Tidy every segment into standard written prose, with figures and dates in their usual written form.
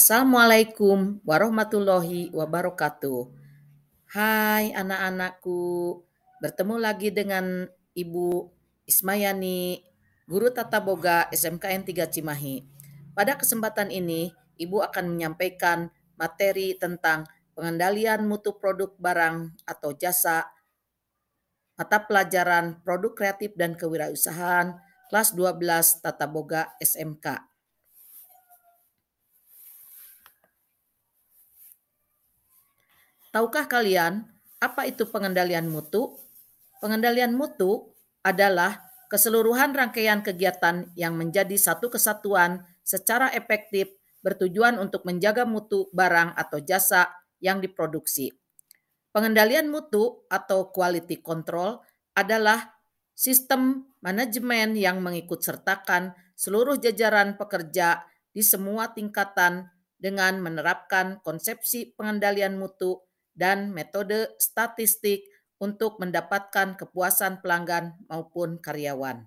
Assalamualaikum warahmatullahi wabarakatuh. Hai anak-anakku, bertemu lagi dengan Ibu Ismayani, Guru Tata Boga SMKN 3 Cimahi. Pada kesempatan ini, Ibu akan menyampaikan materi tentang pengendalian mutu produk barang atau jasa, mata pelajaran produk kreatif dan kewirausahaan, kelas 12 Tata Boga SMK. Tahukah kalian apa itu pengendalian mutu? Pengendalian mutu adalah keseluruhan rangkaian kegiatan yang menjadi satu kesatuan secara efektif bertujuan untuk menjaga mutu barang atau jasa yang diproduksi. Pengendalian mutu atau quality control adalah sistem manajemen yang mengikut sertakan seluruh jajaran pekerja di semua tingkatan dengan menerapkan konsepsi pengendalian mutu dan metode statistik untuk mendapatkan kepuasan pelanggan maupun karyawan.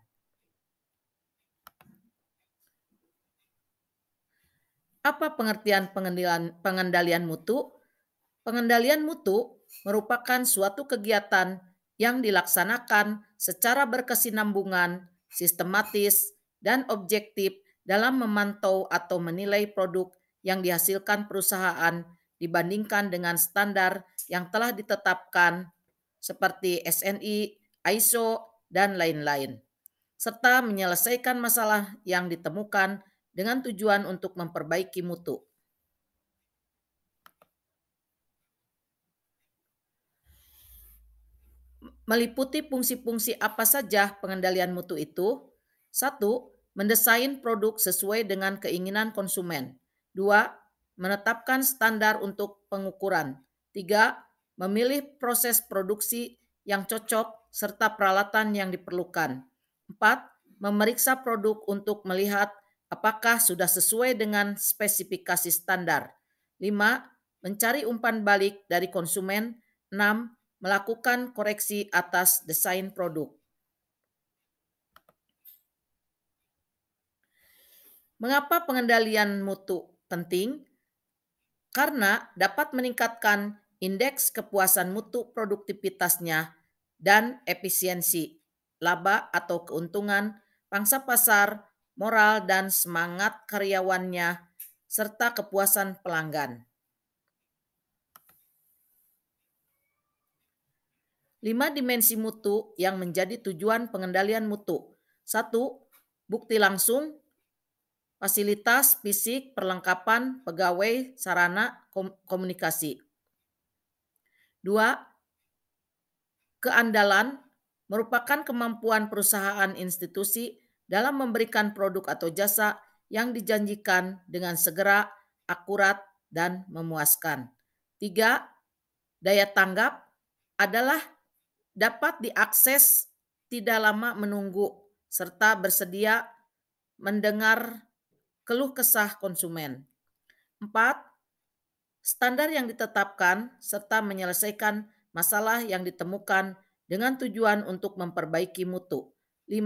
Apa pengertian pengendalian mutu? Pengendalian mutu merupakan suatu kegiatan yang dilaksanakan secara berkesinambungan, sistematis, dan objektif dalam memantau atau menilai produk yang dihasilkan perusahaan dibandingkan dengan standar yang telah ditetapkan seperti SNI, ISO, dan lain-lain, serta menyelesaikan masalah yang ditemukan dengan tujuan untuk memperbaiki mutu. Meliputi fungsi-fungsi apa saja pengendalian mutu itu? 1. Mendesain produk sesuai dengan keinginan konsumen. 2. Menetapkan standar untuk pengukuran. 3. Memilih proses produksi yang cocok serta peralatan yang diperlukan. 4. Memeriksa produk untuk melihat apakah sudah sesuai dengan spesifikasi standar. 5. Mencari umpan balik dari konsumen. 6. Melakukan koreksi atas desain produk. Mengapa pengendalian mutu penting? Karena dapat meningkatkan indeks kepuasan mutu produktivitasnya dan efisiensi, laba atau keuntungan, pangsa pasar, moral dan semangat karyawannya, serta kepuasan pelanggan. 5 dimensi mutu yang menjadi tujuan pengendalian mutu. 1. Bukti langsung, fasilitas, fisik, perlengkapan, pegawai, sarana, komunikasi. 2. Keandalan merupakan kemampuan perusahaan institusi dalam memberikan produk atau jasa yang dijanjikan dengan segera, akurat, dan memuaskan. 3. Daya tanggap adalah dapat diakses, tidak lama menunggu, serta bersedia mendengar keluh kesah konsumen. 4. Standar yang ditetapkan serta menyelesaikan masalah yang ditemukan dengan tujuan untuk memperbaiki mutu. 5.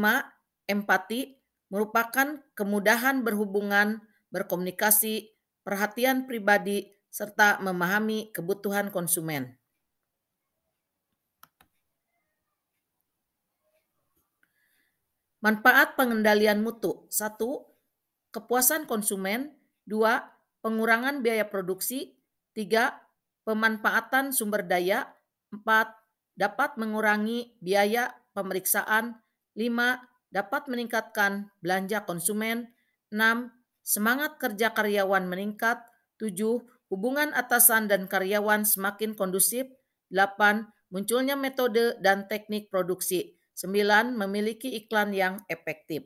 Empati merupakan kemudahan berhubungan, berkomunikasi, perhatian pribadi, serta memahami kebutuhan konsumen. Manfaat pengendalian mutu. 1. Kepuasan konsumen. 2. Pengurangan biaya produksi. 3. Pemanfaatan sumber daya. 4. Dapat mengurangi biaya pemeriksaan. 5. Dapat meningkatkan belanja konsumen. 6. Semangat kerja karyawan meningkat. 7. Hubungan atasan dan karyawan semakin kondusif. 8. Munculnya metode dan teknik produksi. 9. Memiliki iklan yang efektif.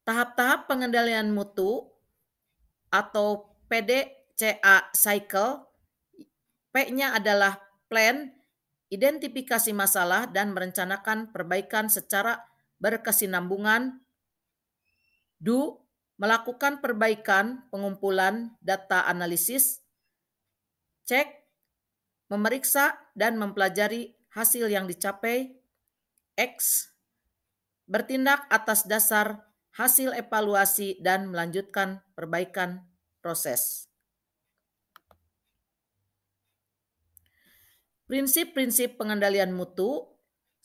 Tahap-tahap pengendalian mutu atau PDCA cycle. P-nya adalah plan, identifikasi masalah dan merencanakan perbaikan secara berkesinambungan. Do, melakukan perbaikan, pengumpulan data analisis. Cek, memeriksa dan mempelajari hasil yang dicapai. X, bertindak atas dasar hasil evaluasi, dan melanjutkan perbaikan proses. Prinsip-prinsip pengendalian mutu.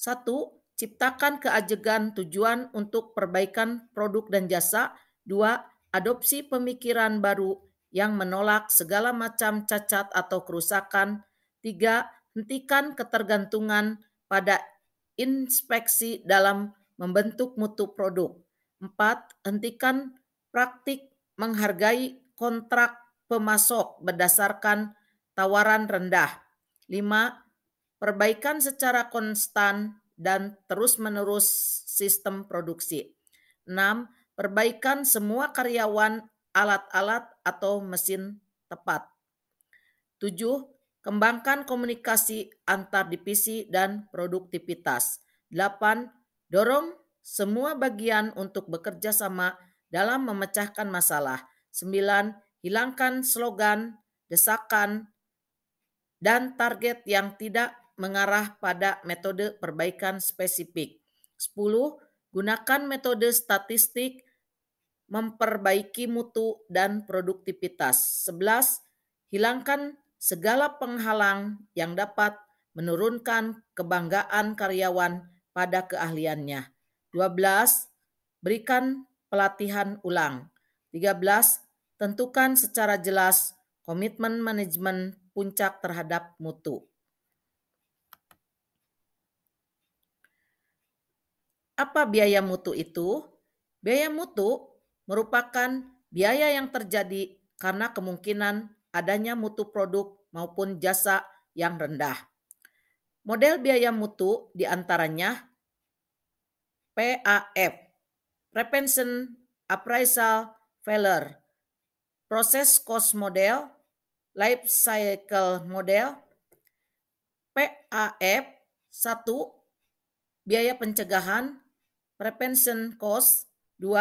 1. Ciptakan keajegan tujuan untuk perbaikan produk dan jasa. 2. Adopsi pemikiran baru yang menolak segala macam cacat atau kerusakan. 3. Hentikan ketergantungan pada inspeksi dalam membentuk mutu produk. 4. Hentikan praktik menghargai kontrak pemasok berdasarkan tawaran rendah. 5. Perbaikan secara konstan dan terus-menerus sistem produksi. 6. Perbaikan semua karyawan, alat-alat atau mesin tepat. 7. Kembangkan komunikasi antar divisi dan produktivitas. 8. Dorong semua bagian untuk bekerja sama dalam memecahkan masalah. 9. Hilangkan slogan, desakan, dan target yang tidak mengarah pada metode perbaikan spesifik. 10. Gunakan metode statistik memperbaiki mutu dan produktivitas. 11. Hilangkan segala penghalang yang dapat menurunkan kebanggaan karyawan pada keahliannya. 12. Berikan pelatihan ulang. 13. Tentukan secara jelas komitmen manajemen puncak terhadap mutu. Apa biaya mutu itu? Biaya mutu merupakan biaya yang terjadi karena kemungkinan adanya mutu produk maupun jasa yang rendah. Model biaya mutu diantaranya PAF, Prevention Appraisal Failure, Process Cost Model, Life Cycle Model. PAF 1. Biaya pencegahan, prevention cost. 2.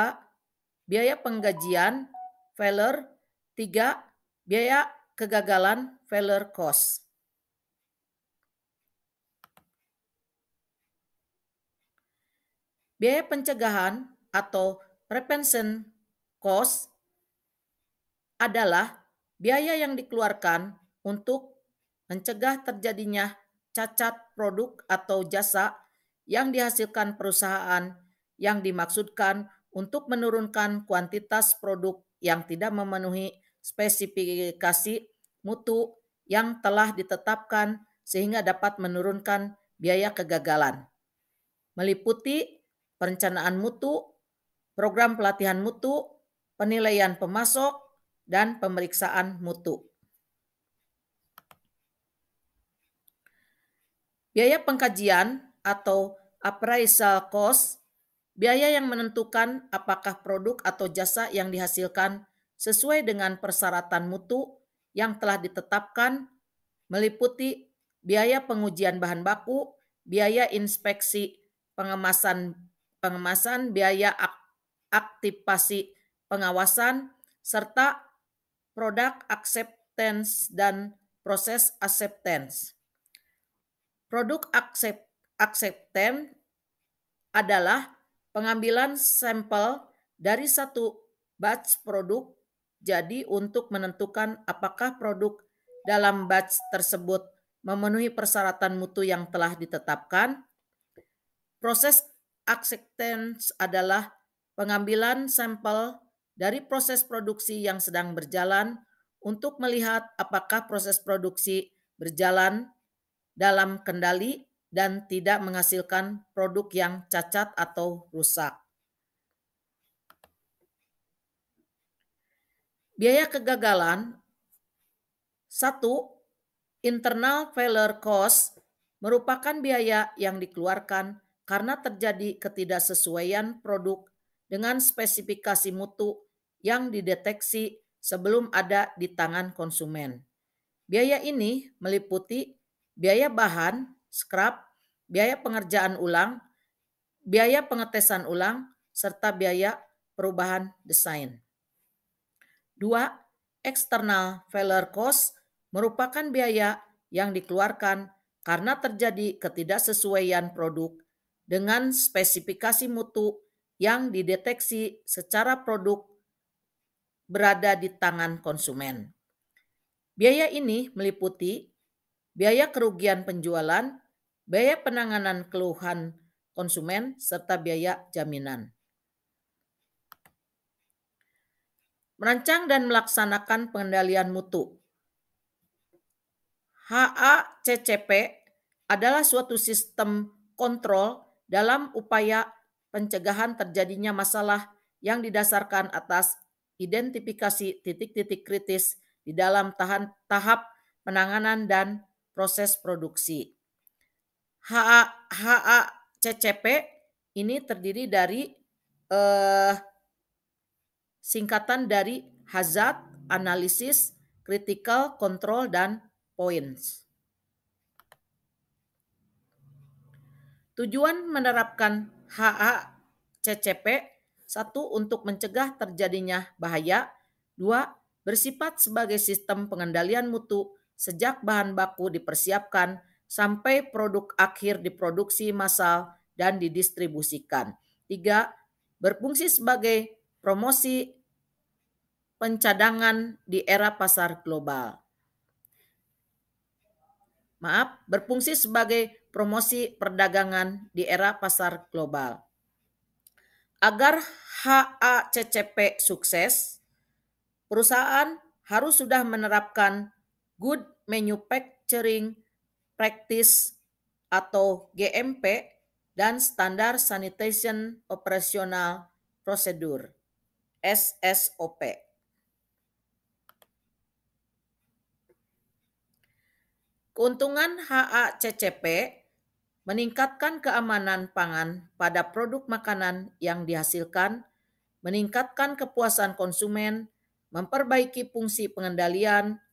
Biaya penggajian, failure. 3. Biaya kegagalan, failure cost. Biaya pencegahan atau prevention cost adalah biaya yang dikeluarkan untuk mencegah terjadinya cacat produk atau jasa yang dihasilkan perusahaan yang dimaksudkan untuk menurunkan kuantitas produk yang tidak memenuhi spesifikasi mutu yang telah ditetapkan sehingga dapat menurunkan biaya kegagalan. Meliputi perencanaan mutu, program pelatihan mutu, penilaian pemasok, dan pemeriksaan mutu. Biaya pengkajian atau appraisal cost, biaya yang menentukan apakah produk atau jasa yang dihasilkan sesuai dengan persyaratan mutu yang telah ditetapkan, meliputi biaya pengujian bahan baku, biaya inspeksi pengemasan, biaya aktivasi pengawasan, serta produk acceptance dan proses acceptance. Produk acceptance adalah pengambilan sampel dari satu batch produk. Jadi untuk menentukan apakah produk dalam batch tersebut memenuhi persyaratan mutu yang telah ditetapkan. Proses acceptance adalah pengambilan sampel dari proses produksi yang sedang berjalan untuk melihat apakah proses produksi berjalan dalam kendali dan tidak menghasilkan produk yang cacat atau rusak. Biaya kegagalan. 1. Internal failure cost merupakan biaya yang dikeluarkan karena terjadi ketidaksesuaian produk dengan spesifikasi mutu yang dideteksi sebelum ada di tangan konsumen. Biaya ini meliputi biaya bahan, scrap, biaya pengerjaan ulang, biaya pengetesan ulang, serta biaya perubahan desain. 2. External failure cost merupakan biaya yang dikeluarkan karena terjadi ketidaksesuaian produk dengan spesifikasi mutu yang dideteksi secara produk berada di tangan konsumen. Biaya ini meliputi biaya kerugian penjualan, biaya penanganan keluhan konsumen, serta biaya jaminan. Merancang dan melaksanakan pengendalian mutu. HACCP adalah suatu sistem kontrol dalam upaya pencegahan terjadinya masalah yang didasarkan atas identifikasi titik-titik kritis di dalam tahap penanganan dan proses produksi. HACCP ini terdiri dari singkatan dari hazard, analisis, critical, control, dan points. Tujuan menerapkan HACCP: 1. Untuk mencegah terjadinya bahaya. 2. Bersifat sebagai sistem pengendalian mutu sejak bahan baku dipersiapkan sampai produk akhir diproduksi massal dan didistribusikan. 3. Berfungsi sebagai promosi pencadangan di era pasar global. Berfungsi sebagai promosi perdagangan di era pasar global. Agar HACCP sukses, perusahaan harus sudah menerapkan Good Manufacturing Practice atau GMP dan Standar Sanitation Operational Procedure SSOP. Keuntungan HACCP meningkatkan keamanan pangan pada produk makanan yang dihasilkan, meningkatkan kepuasan konsumen, memperbaiki fungsi pengendalian,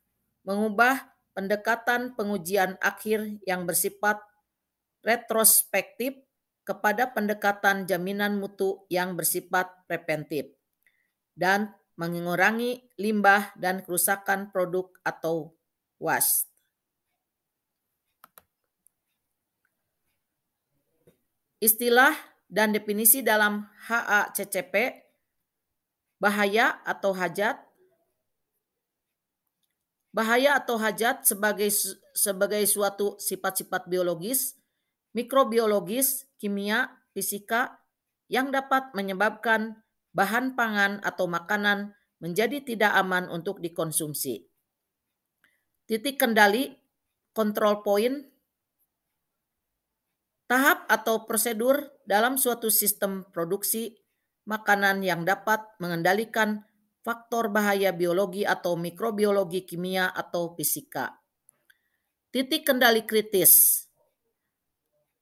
mengubah pendekatan pengujian akhir yang bersifat retrospektif kepada pendekatan jaminan mutu yang bersifat preventif, dan mengurangi limbah dan kerusakan produk atau waste. Istilah dan definisi dalam HACCP: bahaya atau hajat. Bahaya atau hajat sebagai suatu sifat-sifat biologis, mikrobiologis, kimia, fisika yang dapat menyebabkan bahan pangan atau makanan menjadi tidak aman untuk dikonsumsi. Titik kendali, control point, tahap atau prosedur dalam suatu sistem produksi makanan yang dapat mengendalikan faktor bahaya biologi atau mikrobiologi, kimia, atau fisika. Titik kendali kritis.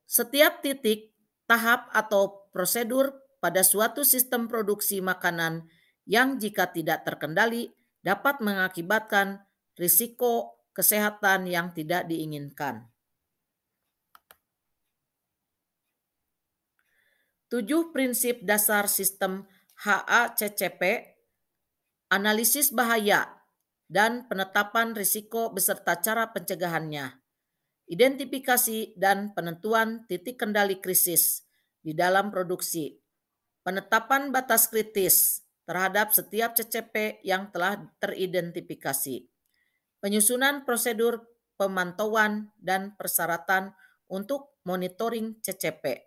Setiap titik, tahap, atau prosedur pada suatu sistem produksi makanan yang jika tidak terkendali dapat mengakibatkan risiko kesehatan yang tidak diinginkan. 7 prinsip dasar sistem HACCP: analisis bahaya dan penetapan risiko beserta cara pencegahannya, identifikasi dan penentuan titik kendali krisis di dalam produksi, penetapan batas kritis terhadap setiap CCP yang telah teridentifikasi, penyusunan prosedur pemantauan dan persyaratan untuk monitoring CCP,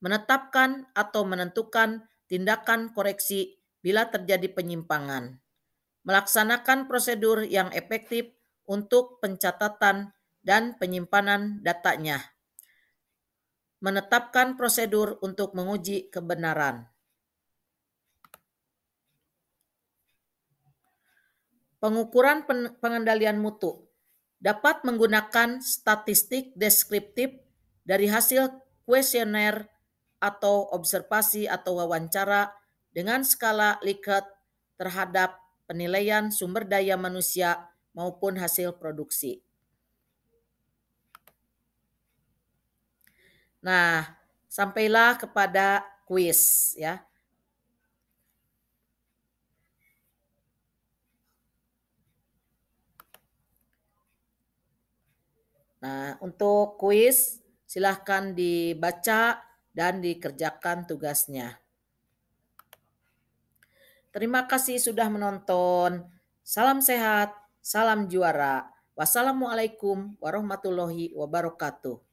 menetapkan atau menentukan tindakan koreksi bila terjadi penyimpangan, melaksanakan prosedur yang efektif untuk pencatatan dan penyimpanan datanya, menetapkan prosedur untuk menguji kebenaran. Pengukuran pengendalian mutu dapat menggunakan statistik deskriptif dari hasil kuesioner atau observasi atau wawancara dengan skala Likert terhadap penilaian sumber daya manusia maupun hasil produksi. Nah, sampailah kepada kuis ya. Nah, untuk kuis silahkan dibaca dan dikerjakan tugasnya. Terima kasih sudah menonton. Salam sehat, salam juara. Wassalamualaikum warahmatullahi wabarakatuh.